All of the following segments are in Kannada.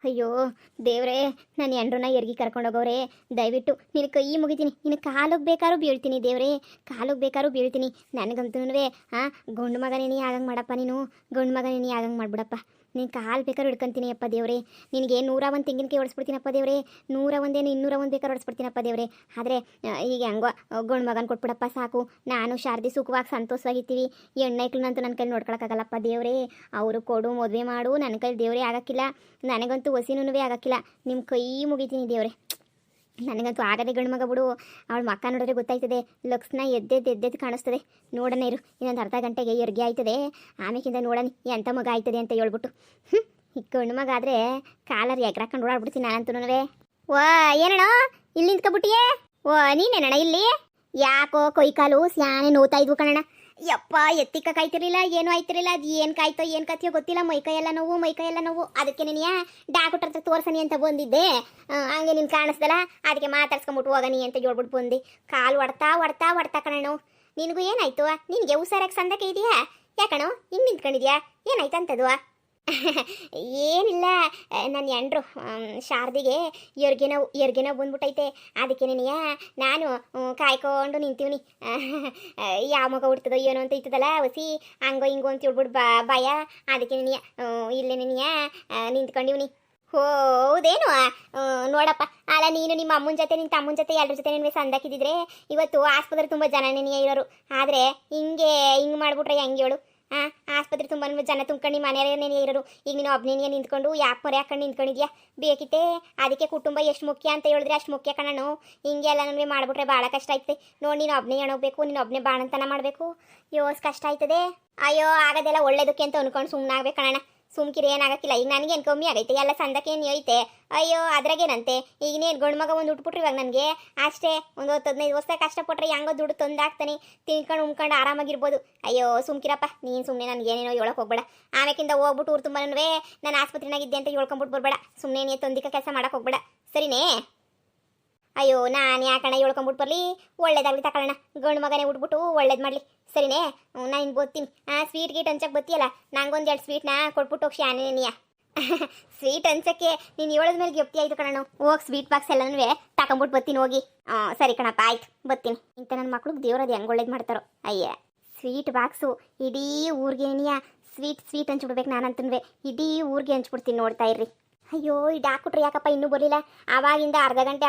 ಅಯ್ಯೋ ದೇವ್ರೇ, ನನ್ನ ಎಂಡ್ರನ್ನ ಎರ್ಗಿ ಕರ್ಕೊಂಡೋಗವ್ರೆ. ದಯವಿಟ್ಟು ನಿನ್ನ ಕೈ ಮುಗಿತೀನಿ, ನಿನ್ನ ಕಾಲಿಗೆ ಬೇಕಾದ್ರೂ ಬೀಳ್ತೀನಿ ದೇವ್ರೇ, ಕಾಲಿಗೆ ಬೇಕಾದ್ರೂ ಬೀಳ್ತೀನಿ. ನನಗಂತೂ ಗಂಡು ಮಗನೇ ನೀ ಆಗಂಗೆ ಮಾಡಪ್ಪ, ನೀನು ಗಂಡು ಮಗನೇ ನೀ ಆಗಂಗೆ ಮಾಡ್ಬಿಡಪ್ಪ. ನೀನು ಕಾಲು ಬೇಕಾದ್ರೂ ಹಿಡ್ಕೊಂತೀನಿ ಅಪ್ಪ ದೇವ್ರೇ. ನಿನಗೆ 101 ತೆಂಗಿನಕಾಯಿ ಹೊಡಿಸ್ಬಿಡ್ತೀನಪ್ಪ ದೇವ್ರೇ, 101 201 ಬೇಕಾದ್ರೂ ಹೊಡಿಸ್ಬಿಡ್ತೀನಪ್ಪ ದೇವ್ರೇ. ಆದರೆ ಈಗ ಹೆಂಗೋ ಗಂಡು ಮಗನ ಕೊಟ್ಬಿಡಪ್ಪ ಸಾಕು. ನಾನು ಶಾರದಿ ಸುಖವಾಗಿ ಸಂತೋಷವಾಗಿರ್ತೀವಿ. ಹೆಣ್ಣೈಕ್ಳನ್ನಂತೂ ನನ್ನ ಕೈಲಿ ನೋಡ್ಕೊಳಕ್ಕಾಗಲ್ಲಪ್ಪ ದೇವ್ರೇ. ಅವರು ಕೊಡು, ಮದುವೆ ಮಾಡು, ನನ್ನ ಕೈಲಿ ದೇವ್ರೇ ಆಗಕ್ಕಿಲ್ಲ. ನನಗಂತೂ ಹೊಸಿನೂ ಆಗಕ್ಕಿಲ್ಲ. ನಿಮ್ಮ ಕೈ ಮುಗಿತೀನಿ ದೇವ್ರೆ. ನನಗಂತೂ ಆಗದೆ ಗಂಡು ಮಗ ಬಿಡು. ಅವಳ ಮಕ್ಕ ನೋಡಿದ್ರೆ ಗೊತ್ತಾಯ್ತದೆ, ಲಕ್ಷ್ಣ ಎದ್ದೆದ್ದು ಕಾಣಿಸ್ತದೆ. ನೋಡೋಣ ಇರು, ಇನ್ನೊಂದು ಅರ್ಧ ಗಂಟೆಗೆ ಎರ್ಗೆ ಆಯ್ತದೆ, ಆಮೇಕಿಂದ ನೋಡೋಣ ಎಂಥ ಮಗ ಆಯ್ತದೆ ಅಂತ ಹೇಳ್ಬಿಟ್ಟು. ಈ ಗಂಡು ಮಗ ಆದರೆ ಕಾಲರ್ ಎಗ್ರಾಕೊಂಡು ಓಡಾಡ್ಬಿಡ್ತೀನಿ ನಾನಂತೂ. ವಾ ಏನಣ್ಣ ಇಲ್ಲಿ ನಿಂತ್ಕೊಬಿಟ್ಟಿಯೇ? ಓ ನೀನೇನಣ್ಣ ಇಲ್ಲಿ? ಯಾಕೋ ಕೈ ಕಾಲು ಸ್ಯಾನೆ ನೋತಾ ಇದ್ವು ಕಣಣ್ಣ. ಯಪ್ಪ ಎತ್ತಿಕ್ಕ ಕಾಯ್ತಿರ್ಲಿಲ್ಲ, ಏನೂ ಆಯ್ತಿರಲಿಲ್ಲ. ಅದು ಏನು ಕಾಯ್ತೋ ಏನು ಕಥೆಯೋ ಗೊತ್ತಿಲ್ಲ. ಮೈಕೈ ಎಲ್ಲ ನೋವು. ಅದಕ್ಕೆ ನೀನು ಡಾಕ್ಟರ್ ಹತ್ರ ತೋರ್ಸನಿ ಅಂತ ಬಂದಿದ್ದೆ. ಹಂಗೆ ನೀನು ಕಾಣಿಸ್ದಲ್ಲ, ಅದಕ್ಕೆ ಮಾತಾಡ್ಸ್ಕೊಂಬಿಟ್ಟು ಹೋಗನಿ ಅಂತ ಹೇಳ್ಬಿಟ್ಟು ಬಂದು ಕಾಲು ಹೊಡ್ತಾ ಕಣಣ್ಣು. ನಿನಗೂ ಏನಾಯ್ತು? ನಿನಗೆ ಹುಷಾರಾಗಿ ಸಂದಕ್ಕೆ ಇದೆಯಾ? ಯಾಕಣೋ ಹಿಂಗೆ ನಿಂತ್ಕೊಂಡಿದ್ಯಾ? ಏನಾಯ್ತು ಅಂತದು? ಏನಿಲ್ಲ, ನನ್ನ ಎಂಡ್ರು ಶಾರದಿಗೆ ಎರ್ಗೆ ನೋವು ಬಂದ್ಬಿಟ್ಟೈತೆ. ಅದಕ್ಕೆ ನಾನು ಕಾಯ್ಕೊಂಡು ನಿಂತೀವ್ನಿ. ಯಾವ ಮಗ ಹುಡ್ತದೋ ಏನೋ ಅಂತ ಇರ್ತದಲ್ಲ ಹೊಸಿ, ಹಂಗೋ ಹಿಂಗೋ ಅಂತ ಹೇಳ್ಬಿಟ್ಟು ಭಯ. ಅದಕ್ಕೆ ಇಲ್ಲೇ ನಿಂತ್ಕೊಂಡಿವ್ನಿ. ಹೌದೇನು? ನೋಡಪ್ಪ, ಅಲ್ಲ ನೀನು ನಿಮ್ಮ ಅಮ್ಮನ ಜೊತೆ ನಿನ್ನ ತಮ್ಮನ ಜೊತೆ ಎಲ್ಲರ ಜೊತೆ ನಿನ್ವೆ ಸಂದಾಕಿದ್ದಿದ್ರೆ ಇವತ್ತು ಆಸ್ಪತ್ರೆ ತುಂಬ ಜನನೇ ಇರೋರು. ಆದರೆ ಹಿಂಗೆ ಮಾಡ್ಬಿಟ್ರೆ ಹೆಂಗೆ ಹೇಳು? ಆಸ್ಪತ್ರೆ ತುಂಬ ಜನ ತುಂಬ್ಕೊಂಡು ಮನೆಯೇ ಇರೋರು. ಈಗ ನೀನು ಒಬ್ಬನೇ ನಿಂತ್ಕೊಂಡು ಯಾಕೆ ಮರೆ ಹಾಕೊಂಡು ನಿಂತ್ಕೊಂಡಿದ್ಯಾ? ಬೇಕಿತ್ತೆ. ಅದಕ್ಕೆ ಕುಟುಂಬ ಎಷ್ಟು ಮುಖ್ಯ ಅಂತ ಹೇಳಿದ್ರೆ ಅಷ್ಟು ಮುಖ್ಯ ಕಣನು. ಹಿಂಗೆ ಎಲ್ಲ ನಮಗೆ ಮಾಡಿಬಿಟ್ರೆ ಭಾಳ ಕಷ್ಟ ಆಯ್ತದೆ. ನೋಡಿ, ನೀನು ಒಬ್ಬನೇ ಎಣೋಗ್ಬೇಕು, ನೀನು ಒಬ್ಬನೇ ಬಾಣಂತನ ಮಾಡಬೇಕು. ಕಷ್ಟ ಆಯ್ತದೆ. ಅಯ್ಯೋ ಆಗೋದೆಲ್ಲ ಒಳ್ಳೇದಕ್ಕೆ ಅಂತ ಅನ್ಕೊಂಡು ಸುಮ್ಮನೆ ಆಗ್ಬೇಕು ಕಣಣ್ಣ. ಸುಮ್ಕಿರಿ ಏನಾಗಕ್ಕಿಲ್ಲ. ಈಗ ನನಗೇನು ಕಮ್ಮಿ ಆಗೈತೆ, ಎಲ್ಲ ಸಂದಕ್ಕೇನು ಐತೆ. ಅಯ್ಯೋ ಅದ್ರಾಗೇನಂತೆ, ಈಗನೇನು ಗಂಡು ಮಗ ಒಂದು ಉಟ್ಬಿಟ್ರಿ ಇವಾಗ ನನಗೆ ಅಷ್ಟೇ. ಒಂದು 15 ವರ್ಷ ಕಷ್ಟಪಟ್ರೆ ಹೆಂಗೋ ದುಡ್ಡು ತಂದಾಕ್ತಾನೆ, ತಿನ್ಕೊಂಡು ಉಮ್ಕೊಂಡು ಆರಾಮಾಗಿರ್ಬೋದು. ಅಯ್ಯೋ ಸುಮ್ಕಿರಪ್ಪ ನೀನು. ಸುಮ್ಮನೆ ನನಗೇನೇನೋ ಹೇಳೋಕೆ ಹೋಗ್ಬೇಡ. ಆಮೇಕಿಂದ ಹೋಗ್ಬಿಟ್ಟು ಊರು ತುಂಬಾ ನಾನು ಆಸ್ಪತ್ರೆನಾಗಿದ್ದೆ ಅಂತ ಹೇಳ್ಕೊಂಬಿಟ್ಟು ಬರ್ಬೇಡ. ಸುಮ್ಮನೆ ನೀನು ತಂದಿಕ ಕೆಲಸ ಮಾಡೋಕೆ ಹೋಗ್ಬೇಡ, ಸರಿನೇ? ಅಯ್ಯೋ ನಾನು ಯಾಕಣ್ಣ ಹೇಳ್ಕೊಂಬಿಟ್ಟು ಬರಲಿ? ಒಳ್ಳೇದಾಗಲಿ ತಗೊಳ್ಳೋಣ. ಗಂಡು ಮಗನೇ ಉಟ್ಬಿಟ್ಟು ಒಳ್ಳೇದು ಮಾಡಲಿ, ಸರಿನೇ? ನಾನು ಇನ್ನು ಬರ್ತೀನಿ. ಸ್ವೀಟ್ ಗೀಟ್ ಹಂಚಕ್ಕೆ ಬತ್ತೀಯಲ್ಲ, ನಂಗೊಂದು 2 ಸ್ವೀಟ್ನ ಕೊಟ್ಬಿಟ್ಟು ಹೋಗಿ ಶಾನೇನಿಯ. ಸ್ವೀಟ್ ಹಂಚಕ್ಕೆ ನೀನು ಹೇಳೋದ ಮೇಲೆ ಗೆಪ್ತಿ ಆಯಿತು ಕಣನು. ಹೋಗಿ ಸ್ವೀಟ್ ಬಾಕ್ಸ್ ಎಲ್ಲನೂ ತಗೊಂಬಿಟ್ಟು ಬರ್ತೀನಿ ಹೋಗಿ. ಸರಿ ಕಣಪ್ಪ, ಆಯ್ತು ಬರ್ತೀನಿ. ಇಂಥ ನನ್ನ ಮಕ್ಳಿಗೆ ದೇವ್ರದ್ದು ಹೆಂಗೆ ಒಳ್ಳೇದು ಮಾಡ್ತಾರೋ. ಅಯ್ಯ ಸ್ವೀಟ್ ಬಾಕ್ಸು ಇಡೀ ಊರಿಗೆ ಸ್ವೀಟ್ ಹಂಚ್ಬಿಡ್ಬೇಕು ನಾನಂತನ್ವೆ. ಇಡೀ ಊರಿಗೆ ಹಂಚ್ಬಿಡ್ತೀನಿ, ನೋಡ್ತಾ ಇರ್ರಿ. ಅಯ್ಯೋ ಈ ಡಾಕ್ಟ್ರು ಯಾಕಪ್ಪ ಇನ್ನೂ ಬರಲಿಲ್ಲ? ಆವಾಗಿಂದ ಅರ್ಧ ಗಂಟೆ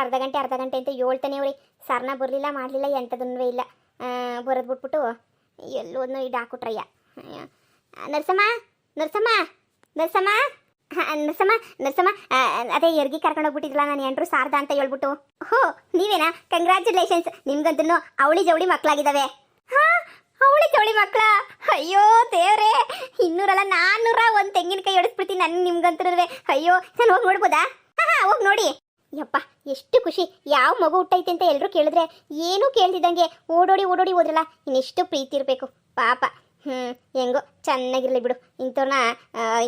ಅಂತ ಹೇಳ್ತಾನೆ ಅವ್ರಿ. ಸರ್ನ ಬರಲಿಲ್ಲ, ಮಾಡಲಿಲ್ಲ, ಎಂಥದನ್ನೂ ಇಲ್ಲ. ಬರೋದು ಬಿಟ್ಬಿಟ್ಟು ಎಲ್ಲೋದ್ನೋ ಈ ಡಾಕ್ಟ್ರಯ್ಯ. ನರ್ಸಮ್ಮ ಅದೇ ಎರ್ಗಿ ಕರ್ಕೊಂಡು ಹೋಗ್ಬಿಟ್ಟಿದ್ಲ ನಾನು ಎಂಡ್ರು ಶಾರದಾ ಅಂತ ಹೇಳ್ಬಿಟ್ಟು. ಹೋ ನೀವೇನಾ? ಕಂಗ್ರ್ಯಾಚುಲೇಷನ್ಸ್. ನಿಮ್ಗಂತೂ ಅವಳಿ ಜವಳಿ ಮಕ್ಕಳಾಗಿದ್ದಾವೆ. ಅವಳಿ ಜವಳಿ ಮಕ್ಕಳ? ಅಯ್ಯೋ ದೇವ್ರೆ, 200 ಅಲ್ಲ 401 ತೆಂಗಿನಕಾಯಿ ಹೊಡಿಸ್ಬಿಡ್ತೀನಿ ನಾನು ನಿಮ್ಗಂತೂ. ಅಯ್ಯೋ ನಾನು ಹೋಗಿ ನೋಡ್ಬೋದಾ? ಹೋಗಿ ನೋಡಿ. ಯಪ್ಪ ಎಷ್ಟು ಖುಷಿ. ಯಾವ ಮಗು ಹುಟ್ಟೈತೆ ಅಂತ ಎಲ್ಲರೂ ಕೇಳಿದ್ರೆ ಏನೂ ಕೇಳ್ತಿದ್ದಂಗೆ ಓಡೋಡಿ ಹೋದ್ರಲ್ಲ. ಇನ್ನೆಷ್ಟು ಪ್ರೀತಿ ಇರಬೇಕು ಪಾಪ. ಹೆಂಗೋ ಚೆನ್ನಾಗಿರ್ಲಿ ಬಿಡು. ಇಂಥವ್ರನ್ನ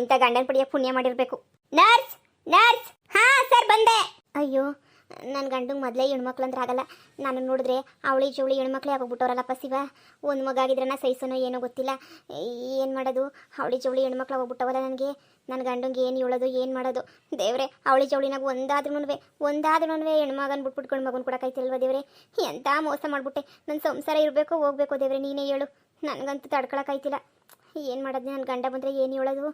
ಇಂಥ ಗಂಡನ ಪಡಿಯ ಪುಣ್ಯ ಮಾಡಿರ್ಬೇಕು. ನರ್ಸ್ ಸರ್ ಬಂದೆ. ಅಯ್ಯೋ ನನ್ನ ಗಂಡಂಗೆ ಮೊದಲೇ ಹೆಣ್ಮಕ್ಳು ಅಂದ್ರೆ ಆಗಲ್ಲ. ನಾನು ನೋಡಿದ್ರೆ ಅವಳಿ ಜವಳಿ ಹೆಣ್ಮಕ್ಳೇ ಆಗೋಗ್ಬಿಟ್ಟವ್ರಲ್ಲಪ್ಪ ಶಿವ. ಒಂದು ಮಗ ಆಗಿದ್ರನ್ನ ಸಹಿಸೋನೋ ಏನೋ ಗೊತ್ತಿಲ್ಲ. ಏನು ಮಾಡೋದು? ಅವಳಿ ಜವಳಿ ಹೆಣ್ಮಕ್ಳು ಆಗೋಗ್ಬಿಟ್ಟವಲ್ಲ ನನಗೆ. ನನ್ನ ಗಂಡಂಗೆ ಏನು ಹೇಳೋದು, ಏನು ಮಾಡೋದು ದೇವ್ರೆ? ಅವಳಿ ಜವಳಿನಾಗ ಒಂದಾದ್ರೂ ಹೆಣ್ಮಗನ ಬಿಟ್ಬಿಟ್ಟು ಗಂಡು ಮಗನ ಕೊಡೋಕ್ಕಾಯ್ತಿಲ್ವ ದೇವ್ರೆ? ಎಂಥ ಮೋಸ ಮಾಡಿಬಿಟ್ಟೆ. ನನ್ನ ಸಂಸಾರ ಇರಬೇಕು ಹೋಗ್ಬೇಕು ದೇವ್ರೆ, ನೀನೇ ಹೇಳು. ನನಗಂತೂ ತಡ್ಕೊಳಕ್ಕಾಯ್ತಿಲ್ಲ. ಏನು ಮಾಡೋದು? ನನ್ನ ಗಂಡ ಬಂದರೆ ಏನು ಹೇಳೋದು?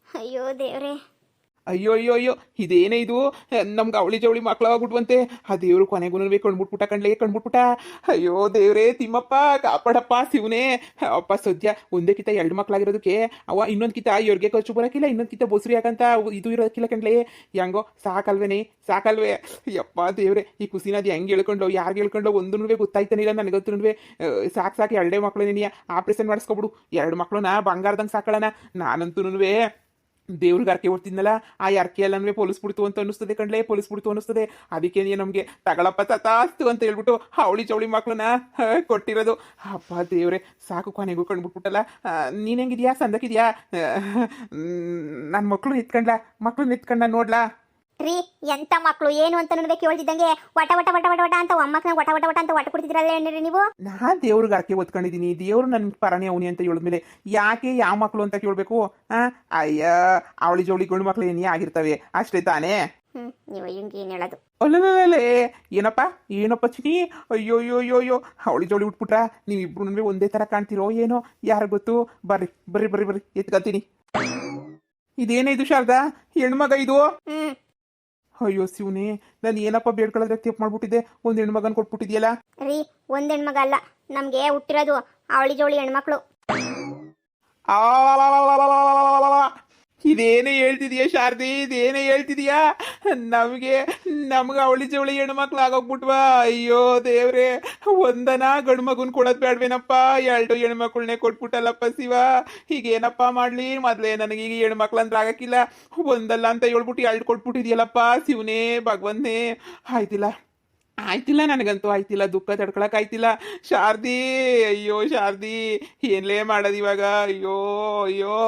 ಅಯ್ಯೋ ದೇವ್ರೆ. ಅಯ್ಯೋ ಇದೇನೇ ಇದು? ನಮ್ಗೆ ಅವಳಿ ಜವಳಿ ಮಕ್ಕಳಾಗ್ಬಿಟ್ವಂತೆ. ಆ ದೇವ್ರು ಕೊನೆಗೂ ಕಣ್ಬಿಟ್ಬಿಟ್ಟ ಕಣ್ಬಿಟ್ಬಿಟ್ಟ. ಅಯ್ಯೋ ದೇವ್ರೇ, ತಿಮ್ಮಪ್ಪ ಕಾಪಾಡಪ್ಪ ಶಿವನೇ. ಅಪ್ಪ ಸದ್ಯ ಒಂದಕ್ಕಿಂತ 2 ಮಕ್ಕಳಾಗಿರೋದಕ್ಕೆ ಅವ ಇನ್ನೊಂದ್ಕಿಂತ ಇವ್ರಿಗೆ ಖರ್ಚು ಬರೋಕ್ಕಿಲ್ಲ, ಇನ್ನೊಂದ್ಕಿಂತ ಬಸ್ರಿ ಯಾಕಂತ ಇದು ಇರೋಕ್ಕಿಲ್ಲ ಕಣ್ಲೆ. ಹೆಂಗೋ ಸಾಕಲ್ವೇ? ಯಪ್ಪ ದೇವ್ರೆ, ಈ ಖುಷಿನದು ಹೆಂಗೆ ಹೇಳ್ಕೊಂಡು ಯಾರಿಗೆ ಹೇಳ್ಕೊಂಡು ಒಂದೂ ಗೊತ್ತಾಯ್ತಾನಿಲ್ಲ ನನಗಂತೂ. ಸಾಕು 2 ಮಕ್ಕಳೇನಿಯ ಆಪ್ರೇಷನ್ ಮಾಡಿಸ್ಕೊಬಿಡು. 2 ಮಕ್ಕಳನ್ನ ಬಂಗಾರದಂಗೆ ಸಾಕೊಳ್ಳೋಣ. ನಾನಂತೂ ದೇವ್ರಿಗೆ ಅರ್ಕೆ ಹೊಡ್ತಿದ್ನಲ್ಲ, ಆ ಅರ್ಕೆ ಎಲ್ಲನೂ ಪೊಲಿಸ್ಬಿಡ್ತು ಅಂತ ಅನ್ನಿಸ್ತದೆ. ಅದಕ್ಕೆ ನಮಗೆ ತಗಳಪ್ಪ ತತಾಸ್ತು ಅಂತ ಹೇಳ್ಬಿಟ್ಟು ಅವಳಿ ಜವಳಿ ಮಕ್ಳನ್ನ ಕೊಟ್ಟಿರೋದು. ಅಪ್ಪ ದೇವ್ರೆ, ಸಾಕು ಕೊನೆಗೂ ಕಂಡ್ಬಿಟ್ಬಿಟ್ಟಲ್ಲ. ನೀನು ಹೆಂಗಿದ್ಯಾ? ಸಂದಕ್ಕಿದ್ಯಾ? ನನ್ನ ಮಕ್ಕಳು ನಿತ್ಕೊಂಡ ನೋಡ್ಲಾ? ರೀ ಎಂತ ಮಕ್ಳು ಏನು ಅಂತ ನೋಡ್ಬೇಕು ಕೇಳ್ತಿದ್ದಂಗೆ ವಟ ವಟ ವಟ ವಟ ವಟ ಅಂತ ಅಮ್ಮಕ್ಕನ ವಟ ವಟ ವಟ ಅಂತ ವಟ ಕೊಡ್ತಿದ್ರಲ್ಲ ಏನ್ರಿ ನೀವು? ನಾನ್ ದೇವ್ರಿಗೆ ಅರ್ಕೆ ಓದ್ಕೊಂಡಿದ್ದೀನಿ, ದೇವ್ರು ನನ್ ಪರನೇ ಅವನಿ ಅಂತ ಹೇಳಿದ್ಮೇಲೆ ಯಾಕೆ ಯಾವ ಮಕ್ಳು ಅಂತ ಕೇಳ್ಬೇಕು? ಅಯ್ಯ ಅವಳಿ ಜವಳಿ ಗಂಡು ಮಕ್ಳು ಏನೇ ಆಗಿರ್ತವೆ ಅಷ್ಟೇ ತಾನೇ. ನೀವು ಹಿಂಗೆ ಏನು ಹೇಳೋದು? ಅಲ್ಲೇ ಏನಪ್ಪ ಏನಪ್ಪ ಚಿನಿ, ಅಯ್ಯೋ ಅಯ್ಯೋ ಅಯ್ಯೋ ಅಯ್ಯೋ ಅವಳಿ ಜವಳಿ ಉಟ್ಬಿಟ್ರ ನೀವಿಬ್ರು ಒಂದೇ ತರ ಕಾಣ್ತಿರೋ ಏನೋ, ಯಾರು ಗೊತ್ತು. ಬರ್ರಿ ಬರ್ರಿ ಬರ್ರಿ ಬರ್ರಿ ಎತ್ಕಂತೀನಿ. ಇದೇನೇ ಇದು ಶಾರದಾ, ಹೆಣ್ಮಗ ಇದು? ಅಯ್ಯೋ ಶಿವನೇ, ನಾನು ಏನಪ್ಪ ಬೇಡ್ಕೊಳ್ಳೋದ್ರೆ ತಪ್ಪು ಮಾಡ್ಬಿಟ್ಟಿದ್ದೆ, ಒಂದು ಹೆಣ್ಮಗನ್ ಕೊಟ್ಬಿಟ್ಟಿದ್ಯಲ್ಲ. ರೀ ಒಂದ್ ಹೆಣ್ಮಗ ಅಲ್ಲ, ನಮ್ಗೆ ಹುಟ್ಟಿರೋದು ಅವಳಿ ಜವಳಿ ಹೆಣ್ಮಕ್ಳು. ಇದೇನೇ ಹೇಳ್ತಿದೀಯ ಶಾರದಿ, ಇದೇನೇ ಹೇಳ್ತಿದೀಯಾ? ನಮ್ಗೆ ಅವಳಿ ಜವಳಿ ಹೆಣ್ಮಕ್ಳು ಆಗೋಗ್ಬಿಟ್ವಾ. ಅಯ್ಯೋ ದೇವ್ರೆ, ಒಂದನ ಗಂಡು ಮಗುನ್ ಕೊಡೋದ್ ಬೇಡ್ವೇನಪ್ಪ, 2 ಹೆಣ್ಮಕ್ಳನ್ನೇ ಕೊಟ್ಬಿಟ್ಟಲ್ಲಪ್ಪ ಶಿವ. ಹೀಗೇನಪ್ಪ ಮಾಡ್ಲಿ? ಮೊದ್ಲೇ ನನಗೆ ಈಗ ಹೆಣ್ಮಕ್ಳು ಅಂದ್ರೆ ಆಗಕ್ಕಿಲ್ಲ, ಒಂದಲ್ಲ ಅಂತ ಹೇಳ್ಬಿಟ್ಟು 2 ಕೊಟ್ಬಿಟ್ಟಿದ್ಯಲ್ಲಪ್ಪ ಶಿವನೇ ಭಗವಂತನೇ. ಆಯ್ತಿಲ್ಲ ನನಗಂತೂ ಆಯ್ತಿಲ್ಲ, ದುಃಖ ತಡ್ಕೊಳಕ್ ಆಯ್ತಿಲ್ಲ ಶಾರದಿ. ಅಯ್ಯೋ ಶಾರದಿ, ಏನ್ಲೇ ಮಾಡೋದು ಇವಾಗ? ಅಯ್ಯೋ ಅಯ್ಯೋ.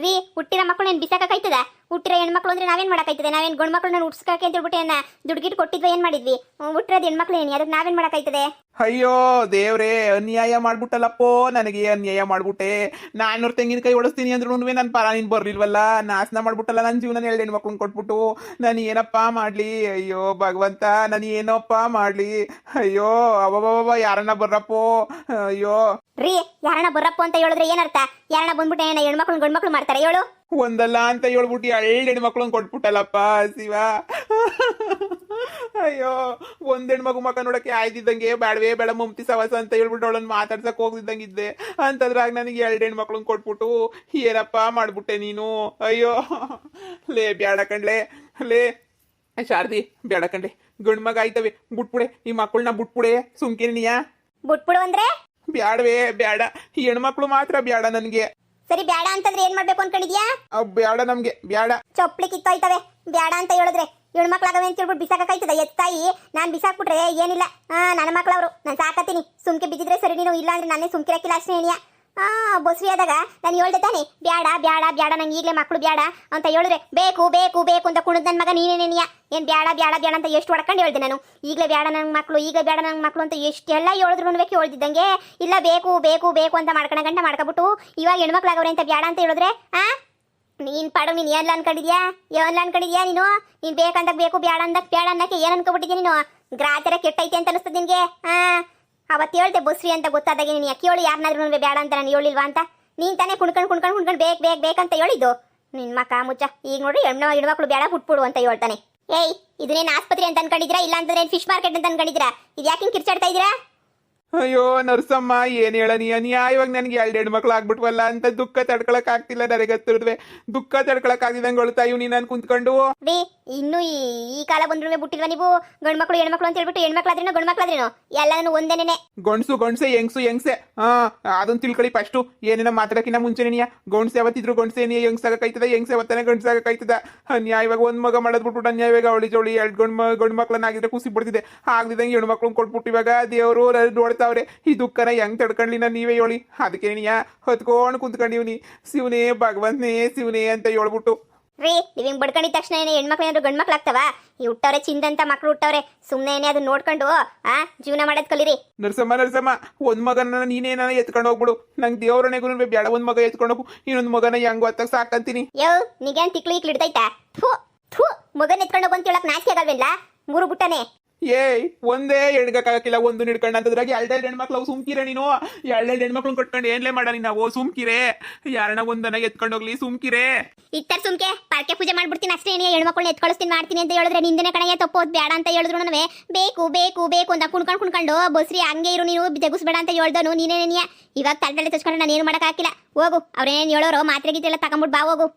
ರೀ ಹುಟ್ಟಿರೋ ಮಕ್ಕಳು నేను ಬಿಸಾಕಾಯ್ತದ? ಹುಟ್ಟಿರೋ ಹೆಣ್ಮಕ್ಳು ಅಂದ್ರೆ ನಾವೇನ್ ಮಾಡಕಾಯ್ತದೆ? ನಾವೇನ್ ಗಂಡು ಮಕ್ಕಳನ್ನ ಉಡ್ಸ್ಕಕ್ಕೆ ಅಂತ ಹೇಳ್ಬಿಟ್ಟು ದುಡ್ಗಿಟ್ಟು ಕೊಟ್ಟಿದ್ವಿ, ಏನ್ ಮಾಡಿದ್ವಿ? ಹುಟ್ಟಿರೋದು ಹೆಣ್ಮಕ್ಳು ಏನಿ, ಅದಕ್ಕೆ ನಾವೇನ್ ಮಾಡಕಾಯ್ತದೆ? ಅಯ್ಯೋ ದೇವ್ರೇ, ಅನ್ಯಾಯ ಮಾಡ್ಬಿಟ್ಟಲ್ಲಪ್ಪೋ, ನನಗೆ ಅನ್ಯಾಯ ಮಾಡ್ಬಿಟ್ಟೆ. 400 ತೆಂಗಿನಕಾಯಿ ಹೊಡಿಸ್ತೀನಿ ಅಂದ್ರೂ ನನ್ನ ಪರ ನೀನ್ ಬರ್ಲಿಲ್ವಲ್ಲ, ನಾಶನ ಮಾಡ್ಬಿಟ್ಟಲ್ಲ ನನ್ನ ಜೀವನ. 2 ಹೆಣ್ಮಕ್ಳನ್ನ ಕೊಟ್ಬಿಟ್ಟು ನಾನು ಏನಪ್ಪಾ ಮಾಡ್ಲಿ? ಅಯ್ಯೋ ಭಗವಂತ, ನಾನು ಏನಪ್ಪ ಮಾಡ್ಲಿ? ಅಯ್ಯೋ ಅಬ್ಬಬ್ಬ, ಯಾರನ್ನ ಬರ್ರಪ್ಪೋ? ಅಯ್ಯೋ ರೀ ಯಾರನ್ನ ಬರ್ರಪ್ಪ ಅಂತ ಹೇಳಿದ್ರೆ ಏನರ್ಥ? ಯಾರನ್ನ ಬಂದ್ಬಿಟ್ಟು ಏನ ಹೆಣ್ಮಕ್ಳು ಗಂಡು ಮಕ್ಳು ಮಾಡ್ತಾರೆ ಹೇಳು? ಒಂದಲ್ಲ ಅಂತ ಹೇಳ್ಬಿಟ್ಟು 2 ಹೆಣ್ಮಕ್ಳನ್ನ ಕೊಟ್ಬಿಟ್ಟಲ್ಲಪ್ಪ ಶಿವ. ಅಯ್ಯೋ, ಒಂದ್ ಹೆಣ್ಮಗು ಮಕ್ಕ ನೋಡಕ್ಕೆ ಆಯ್ತಿದ್ದಂಗೆ ಬೇಡವೇ ಬೇಡ ಮಮತಿ ಸವಾಸ ಅಂತ ಹೇಳ್ಬಿಟ್ಟು ಅವಳನ್ನ ಮಾತಾಡ್ಸಕ್ ಹೋಗ್ತಿದ್ದಂಗಿದ್ದೆ, ಅಂತದ್ರಾಗ ನನಗೆ 2 ಹೆಣ್ಮಕ್ಳನ್ನ ಕೊಟ್ಬಿಟ್ಟು ಏನಪ್ಪಾ ಮಾಡ್ಬಿಟ್ಟೆ ನೀನು? ಅಯ್ಯೋ ಲೇ ಬ್ಯಾಡ ಕಣ್ಲೆ, ಲೇ ಶಾರದಿ ಬೇಡ ಕಣ್ಲೆ, ಗಂಡ್ ಮಗ ಆಯ್ತವೆ ಬಿಟ್ಬಿಡೆ, ಈ ಮಕ್ಕಳನ್ನ ಬಿಟ್ಬಿಡೆ. ಸುಮ್ಕಿನಿಯಾ? ಬಿಟ್ಬಿಡು ಅಂದ್ರೆ ಬ್ಯಾಡವೇ ಬೇಡ, ಈ ಹೆಣ್ಮಕ್ಳು ಮಾತ್ರ ಬೇಡ ನನ್ಗೆ. ಸರಿ ಬೇಡ ಅಂತಂದ್ರೆ ಏನ್ ಮಾಡ್ಬೇಕು ಅನ್ಕೊಂಡಿದ್ಯಾ? ಬೇಡ ನಮ್ಗೆ ಬೇಡ. ಚೊಪ್ಲಿ ಕಿತ್ತೋಯ್ತವೆ ಬೇಡ ಅಂತ ಹೇಳಿದ್ರೆ. ಹೆಣ್ಮಕ್ಳಾಗವೆ ಅಂತ ಹೇಳ್ಬಿಟ್ಟು ಬಿಸಾಕಾಯ್ತದ? ಎತ್ತಾಯಿ ನಾನ್ ಬಿಸಾಕ್ಬಿಟ್ರೆ ಏನಿಲ್ಲ, ನನ್ನ ಮಕ್ಳವ್ರು, ನಾನು ಸಾಕತ್ತೀನಿ. ಸುಮ್ಕೆ ಬಿದ್ದಿದ್ರೆ ಸರಿ, ನೀನು ಇಲ್ಲ ಅಂದ್ರೆ ನಾನೇ ಸುಮ್ಕಿರಕ್ಕಿಲ್ಲ ಅಷ್ಟೇ ಏನಿಯಾ. ಬಸ್ರಿ ಆದಾಗ ನಾನು ಹೇಳ್ದೆ ತಾನೆ ಬ್ಯಾಡ ಬ್ಯಾಡ ಬ್ಯಾಡ, ನಂಗೆ ಈಗಲೇ ಮಕ್ಳು ಬ್ಯಾಡ ಅಂತ ಹೇಳಿದ್ರೆ ಬೇಕು ಬೇಕು ಬೇಕು ಅಂತ ಕುಣಿದ್ ನನ್ನ ಮಗ ನೀನೇನೇನಿಯಾ? ಏನ್ ಬ್ಯಾಡ ಬ್ಯಾಡ ಬ್ಯಾಡ ಅಂತ ಎಷ್ಟು ಹೊಡ್ಕೊಂಡು ಹೇಳ್ದೆ ನಾನು. ಈಗಲೇ ಬ್ಯಾಡ ನಂಗೆ ಮಕ್ಳು, ಈಗ ಬ್ಯಾಡ ನಂಗೆ ಮಕ್ಳು ಅಂತ ಎಷ್ಟೆಲ್ಲ ಹೇಳಿದ್ರು ಹೇಳ್ತಿದ್ದಂಗೆ ಇಲ್ಲ ಬೇಕು ಬೇಕು ಬೇಕು ಅಂತ ಗಂಟ ಮಾಡ್ಕೊಬಿಟ್ಟು ಇವಾಗ ಹೆಣ್ಮಕ್ಳಾಗವ್ರೆ ಅಂತ ಬ್ಯಾಡ ಅಂತ ಹೇಳಿದ್ರೆ ನೀನ್ ಪಾಡು ನೀನ್ ಏನ್ಲ ಅನ್ಕೊಂಡಿದ್ಯಾ? ನೀನು ಬೇಕಂದಾಗ ಬೇಕು, ಬ್ಯಾಡ ಅಂದಾಗ ಬ್ಯಾಡ ಅನ್ನಕ್ಕೆ ಏನ್ ಅನ್ಕೊಬಿಟ್ಟಿದ್ಯಾ ನೀನು? ಗ್ರಾಚಾರ ಕೆಟ್ಟೈತೆ ಅಂತ ಅನಿಸ್ತದೆ ನಿನ್ಗೆ? ಅವತ್ತು ಹೇಳ್ದೆ ಬಸ್ರಿ ಅಂತ ಗೊತ್ತಾದಾಗ ನೀನು ಯಾಕೆ ಹೇಳಿ ಯಾರನ್ನಾದ್ರೂ ಬೇಡ ಅಂತ ನಾನು ಹೇಳಿಲ್ವಾ ಅಂತ? ನೀನ್ ತಾನೇ ಕುಣ್ಕೊಂಡು ಬೇಕಂತ ಹೇಳಿದ್ದು. ನಿನ್ ಮಕ್ಕ ಮುಚ್ಚ, ಈಗ ನೋಡ್ರಿ ಹೆಣ್ಮಕ್ಳು ಬೇಡ ಬಿಟ್ಬಿಡು ಅಂತ ಹೇಳ್ತಾನೆ. ಏಯ್, ಇದನ್ನೇನು ಆಸ್ಪತ್ರೆ ಅಂತ ಅನ್ಕೊಂಡಿದ್ರಾ? ಇಲ್ಲ ಅಂತಂದ್ರೆ ಫಿಶ್ ಮಾರ್ಕೆಟ್ ಅಂತ ಅನ್ಕೊಂಡಿದ್ರಾ? ಇದು ಯಾಕೆ ಕಿರ್ಚಾಡ್ತಾ ಇದೀರಾ? ಅಯ್ಯೋ ನರ್ಸಮ್ಮ, ಏನ್ ಹೇಳನಿ ಅನ್ಯಾಯವಾಗಿ ನನಗೆ 2 ಹೆಣ್ಮಕ್ಳು ಆಗ್ಬಿಟ್ವಲ್ಲ ಅಂತ ದುಃಖ ತಡ್ಕೊಳಕ್ ಆಗ್ತಿಲ್ಲ. ನನಗತ್ತಿರುದ್ವೆ ದುಃಖ ತಡ್ಕೊಳಕ್ ಆಗಿದಂಗೆ ಅಳ್ತಾ ಇವ್ ನೀನ್ ಕುಂತ್ಕೊಂಡು. ರೀ ಇನ್ನು ಈ ಕಾಲ ಬಂದ್ರು ಬಿಟ್ಟಿಲ್ವಾ ನೀವು? ಗಂಡು ಮಕ್ಳು ಹೆಣ್ಮಕ್ಳು ಅಂತ ಹೇಳ್ಬಿಟ್ಟು ಹೆಣ್ಮಕ್ಳಾದ್ರೇನೋ ಗಂಡು ಮಕ್ಳಾದ್ರೇನೋ ಎಲ್ಲಾನು ಒಂದೇನೆ. ಗಂಡ್ಸೆ ಹೆಂಗ್ಸೆ ಅದನ್ನ ತಿಳ್ಕೊಳ್ಳಿ ಫಸ್ಟು. ಏನೇನ ಮಾತಾಡಕ್ಕಿನ್ನ ಮುಂಚೆನೆಯ ಗಂಡ್ಸೆ ಯಾವತ್ತಿದ್ರು ಗಂಡ್ಸೆ ಹೆಂಗ್ಸಾಗೈತದ, ಹೆಂಗ್ಸೆ ಯಾವತ್ತಾನೆ ಗಂಡ್ಸಾಗೈತದ. ಅನ್ಯಾಯವಾಗಿ ಒಂದ್ ಮಗ ಮಾಡೋದ್ ಬಿಟ್ಬಿಟ್ಟು ಅನ್ಯಾಯವಾಗಿ ಅವಳಿ ಜವಳಿ 2 ಗಂಡು ಮಕ್ಳನ್ನಾಗಿದ್ರೆ ಖುಷಿ ಪಡ್ತಿದ್ದೆ. ಆಗ್ದಿದಂಗೆ ಹೆಣ್ಣು ಮಕ್ಳನ್ನ ಕೊಟ್ಬಿಟ್ಟು ಇವಾಗ ದೇವರು ನೋಡ್ತಾವ್ರೆ. ಈ ದುಃಖನ ಹೆಂಗ್ ತಡ್ಕೊಂಡ್ಲಿ ನಾನು, ನೀವೇ ಹೇಳಿ. ಅದಕ್ಕೆ ನೀಯ ಹೊತ್ಕೊಂಡು ಕುಂತ್ಕೊಂಡಿವ್ನಿ, ಶಿವನೇ ಭಗವಂತನೇ ಶಿವನೇ ಅಂತ ಹೇಳ್ಬಿಟ್ಟು. ರೀ ನೀವ್ ಹಿಂಗ್ ಬಡ್ಕೊಂಡಿದ ತಕ್ಷಣ ಏನೇ ಹೆಣ್ಮಕ್ಳು ಏನಾದ್ರು ಗಂಡು ಮಕ್ಳು ಆಗ್ತಾವ? ಈ ಹುಟ್ಟವ್ರೆ ಚಿಂದಂತ ಮಕ್ಳು ಹುಟ್ಟವ್ರೆ, ಸುಮ್ನೆ ಏನೇ ಅದನ್ನ ನೋಡ್ಕೊಂಡು ಜೀವನ ಮಾಡೋದ್ ಕಲೀರಿ. ನರಸಮ್ಮ ಒಂದ್ ಮಗನ ನೀನೇನ ಎತ್ಕೊಂಡು ಹೋಗ್ಬಿಡು. ನಂಗೆ ದೇವ್ರನೆಗೂ ಬೇಡ, ಒಂದ್ ಮಗ ಎತ್ಕೊಂಡು ಹೋಗು, ಇನ್ನೊಂದ್ ಮಗನ ಹೆಂಗ್ ಹೊತ್ತಾಗ ಸಾಕಂತೀನಿ. ಯೋ ನೀಗೇನ್ ತಿಕ್ಲು ಇಡ್ತೈತಾ? ಮಗನ್ ಎತ್ಕೊಂಡು ಹೋಗು ಅಂತ ಹೇಳಕ್ ನಾಚಿಕೆ ಆಗಲ್ವೇನ್ಲ? 3 ಬುಟ್ಟನೆ. ಏಯ್, ಒಂದೇ ಹೆಣ್ಗಕ್ಕಾಗಕ್ಕಿಲ್ಲ, ಒಂದು ಹಿಡ್ಕೊಂಡು ಅಂತದ್ರಾಗ 2 ಹೆಣ್ಮಕ್ಳು ಸುಮ್ಕಿರೆ ನೀನು. 2 ಹೆಣ್ಮಕ್ಳು ಕಟ್ಕೊಂಡು ಏನ್ಲೇ ಮಾಡನಿ ನಾವು? ಸುಮ್ಕಿರೆ, ಯಾರನ್ನ ಒಂದನ ಎತ್ಕೊಂಡು ಹೋಗ್ಲಿ, ಸುಮ್ಕಿರೆ. ಇತ್ತಾರ ಸುಮ್ಕೆ ಪಾರ್ಕೆ ಪೂಜೆ ಮಾಡ್ಬಿಡ್ತೀನಿ ಅಷ್ಟೇ. ಏನೇ ಹೆಣ್ಮಕ್ಳನ್ನ ಎತ್ಕೊಳಿಸ್ತೀನಿ ಮಾಡ್ತೀನಿ ಅಂತ ಹೇಳಿದ್ರೆ ನಿಂದನೆ ಕಣಯ್ಯ ತಪ್ಪೋದ್. ಬೇಡ ಅಂತ ಹೇಳಿದ್ರು ಬೇಕು ಬೇಕು ಬೇಕು ಅಂತ ಕುಣ್ಕೊಂಡು ಬಸ್ರಿ ಹಂಗೆ ಇರು, ನೀನು ಜಗುಸ್ಬೇಡ ಅಂತ ಹೇಳ್ದನು ನೀನೇನೇನಿಯ. ಇವಾಗ ತಲೆ ತಚ್ಕೊಂಡು ನಾನು ಏನು ಮಾಡಕ್ ಹಾಕಿಲ್ಲ. ಹೋಗು, ಅವ್ರೇನೇನು ಹೇಳೋರು ಮಾತ್ರೆ ಗೀತೆಲ್ಲ ತಗೊಂಬಿಟ್ಟು ಬಾ ಹೋಗು.